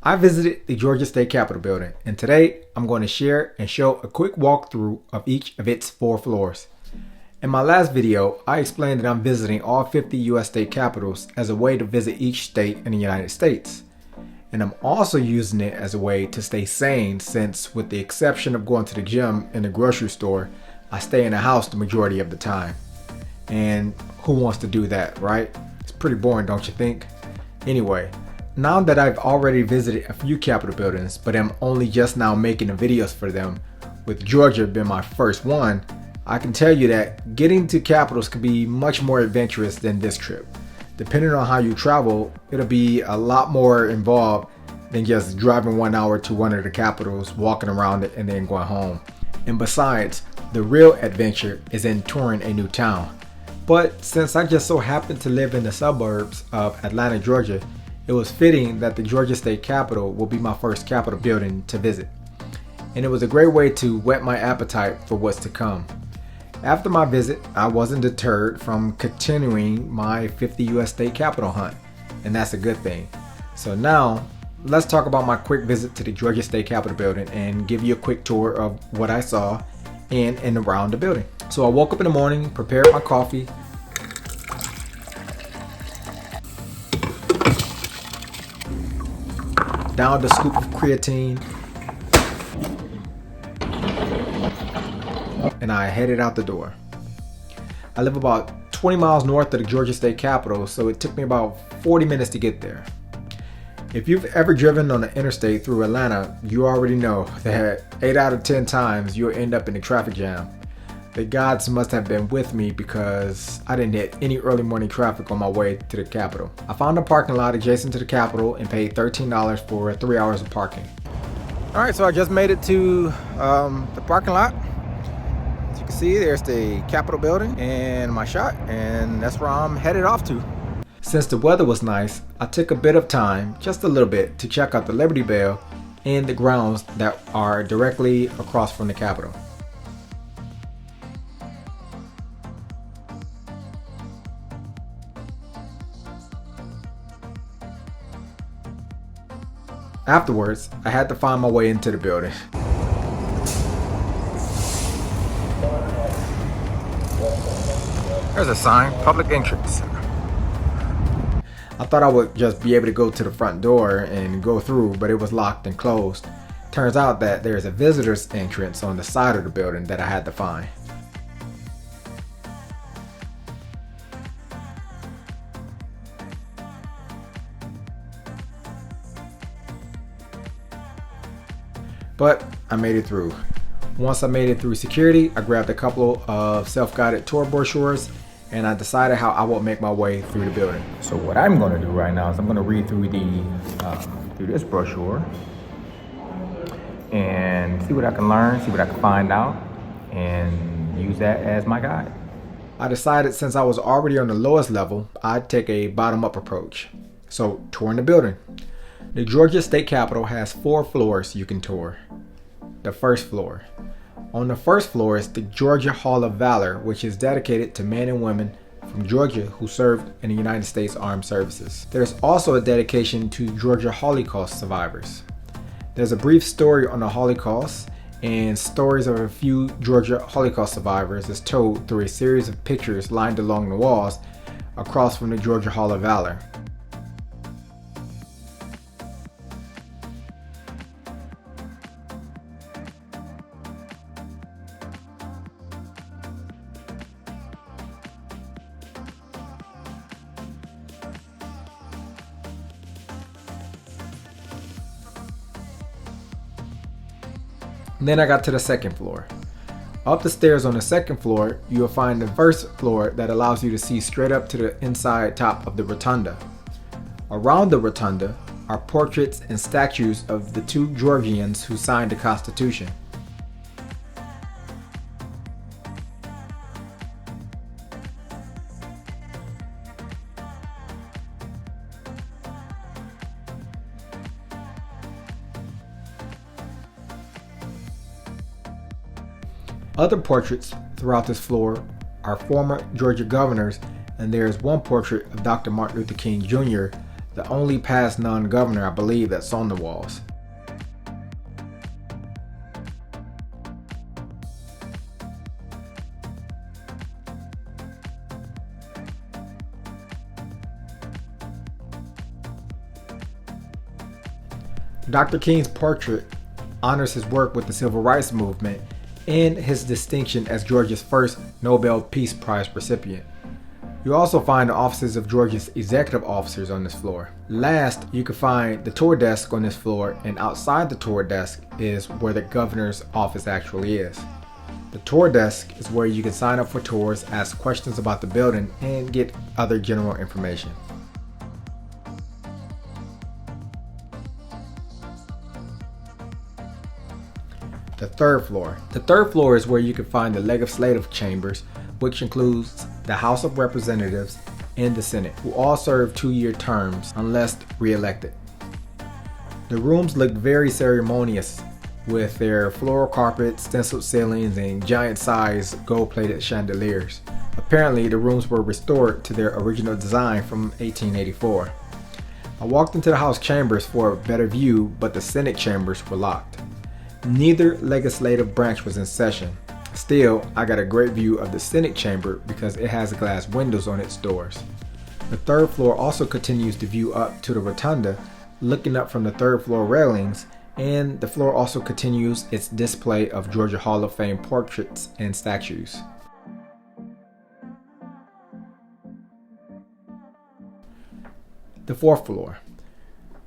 I visited the Georgia State Capitol building, and today I'm going to share and show a quick walkthrough of each of its 4 floors. In my last video, I explained that I'm visiting all 50 US state capitals as a way to visit each state in the United States. And I'm also using it as a way to stay sane since, with the exception of going to the gym and the grocery store, I stay in the house the majority of the time. And who wants to do that, right? It's pretty boring, don't you think? Anyway, now that I've already visited a few Capitol buildings, but I'm only just now making the videos for them, with Georgia being my first one, I can tell you that getting to capitals can be much more adventurous than this trip. Depending on how you travel, it'll be a lot more involved than just driving 1 hour to one of the capitals, walking around it, and then going home. And besides, the real adventure is in touring a new town. But since I just so happen to live in the suburbs of Atlanta, Georgia, it was fitting that the Georgia State Capitol will be my first Capitol building to visit. And it was a great way to whet my appetite for what's to come. After my visit, I wasn't deterred from continuing my 50 US state Capitol hunt, and that's a good thing. So now, let's talk about my quick visit to the Georgia State Capitol building and give you a quick tour of what I saw in and around the building. So I woke up in the morning, prepared my coffee, downed a scoop of creatine, and I headed out the door. I live about 20 miles north of the Georgia State Capitol, so it took me about 40 minutes to get there. If you've ever driven on the interstate through Atlanta, you already know that 8 out of 10 times you'll end up in a traffic jam. The gods must have been with me because I didn't hit any early morning traffic on my way to the Capitol. I found a parking lot adjacent to the Capitol and paid $13 for 3 hours of parking. Alright, so I just made it to the parking lot. As you can see, there's the Capitol building and my shot, and that's where I'm headed off to. Since the weather was nice, I took a bit of time, just a little bit, to check out the Liberty Bell and the grounds that are directly across from the Capitol. Afterwards, I had to find my way into the building. There's a sign, public entrance. I thought I would just be able to go to the front door and go through, but it was locked and closed. Turns out that there's a visitor's entrance on the side of the building that I had to find. But I made it through. Once I made it through security, I grabbed a couple of self-guided tour brochures and I decided how I would make my way through the building. So what I'm going to do right now is I'm going to read through through this brochure and see what I can learn, see what I can find out, and use that as my guide. I decided since I was already on the lowest level, I'd take a bottom-up approach. So touring the building. The Georgia State Capitol has 4 floors you can tour. The first floor. On the first floor is the Georgia Hall of Valor, which is dedicated to men and women from Georgia who served in the United States Armed Services. There's also a dedication to Georgia Holocaust survivors. There's a brief story on the Holocaust, and stories of a few Georgia Holocaust survivors is told through a series of pictures lined along the walls across from the Georgia Hall of Valor. Then I got to the second floor. Up the stairs on the second floor, you will find the first floor that allows you to see straight up to the inside top of the rotunda. Around the rotunda are portraits and statues of the 2 Georgians who signed the Constitution. Other portraits throughout this floor are former Georgia governors, and there is one portrait of Dr. Martin Luther King Jr. the only past non-governor I believe that's on the walls. Dr. King's portrait honors his work with the Civil Rights Movement and his distinction as Georgia's first Nobel Peace Prize recipient. You also find the offices of Georgia's executive officers on this floor. Last, you can find the tour desk on this floor, and outside the tour desk is where the governor's office actually is. The tour desk is where you can sign up for tours, ask questions about the building, and get other general information. The third floor. The third floor is where you can find the legislative chambers, which includes the House of Representatives and the Senate, who all serve 2-year terms unless re-elected. The rooms look very ceremonious with their floral carpets, stenciled ceilings, and giant-sized gold-plated chandeliers. Apparently, the rooms were restored to their original design from 1884. I walked into the House chambers for a better view, but the Senate chambers were locked. Neither legislative branch was in session. Still, I got a great view of the Senate chamber because it has glass windows on its doors. The third floor also continues the view up to the rotunda, looking up from the third floor railings, and the floor also continues its display of Georgia Hall of Fame portraits and statues. The fourth floor.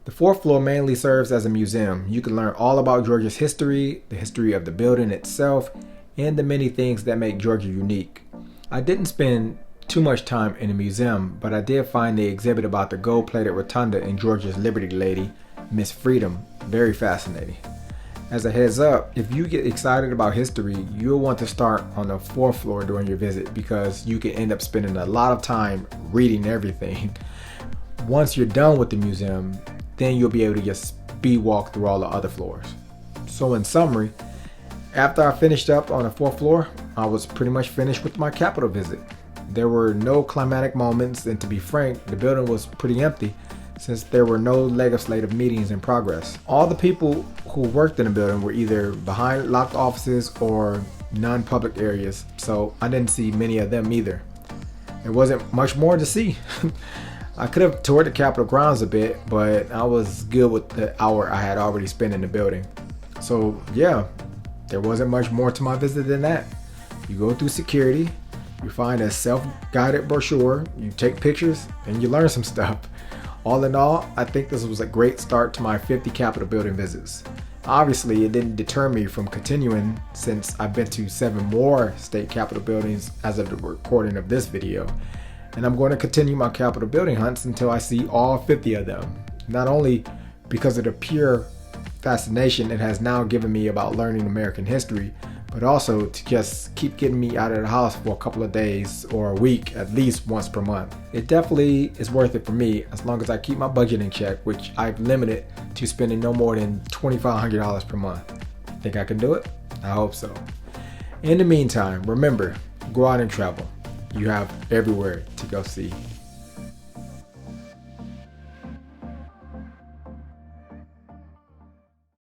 The fourth floor mainly serves as a museum. You can learn all about Georgia's history, the history of the building itself, and the many things that make Georgia unique. I didn't spend too much time in the museum, but I did find the exhibit about the gold-plated rotunda and Georgia's Liberty Lady, Miss Freedom, very fascinating. As a heads up, if you get excited about history, you'll want to start on the fourth floor during your visit because you can end up spending a lot of time reading everything. Once you're done with the museum, then you'll be able to just speed walk through all the other floors. So in summary, after I finished up on the fourth floor, I was pretty much finished with my Capitol visit. There were no climatic moments, and to be frank, the building was pretty empty since there were no legislative meetings in progress. All the people who worked in the building were either behind locked offices or non-public areas, so I didn't see many of them either. There wasn't much more to see. I could have toured the Capitol grounds a bit, but I was good with the hour I had already spent in the building. So yeah, there wasn't much more to my visit than that. You go through security, you find a self-guided brochure, you take pictures, and you learn some stuff. All in all, I think this was a great start to my 50 Capitol building visits. Obviously, it didn't deter me from continuing since I've been to 7 more state Capitol buildings as of the recording of this video. And I'm going to continue my Capitol building hunts until I see all 50 of them. Not only because of the pure fascination it has now given me about learning American history, but also to just keep getting me out of the house for a couple of days or a week, at least once per month. It definitely is worth it for me as long as I keep my budget in check, which I've limited to spending no more than $2,500 per month. Think I can do it? I hope so. In the meantime, remember, go out and travel. You have everywhere to go see.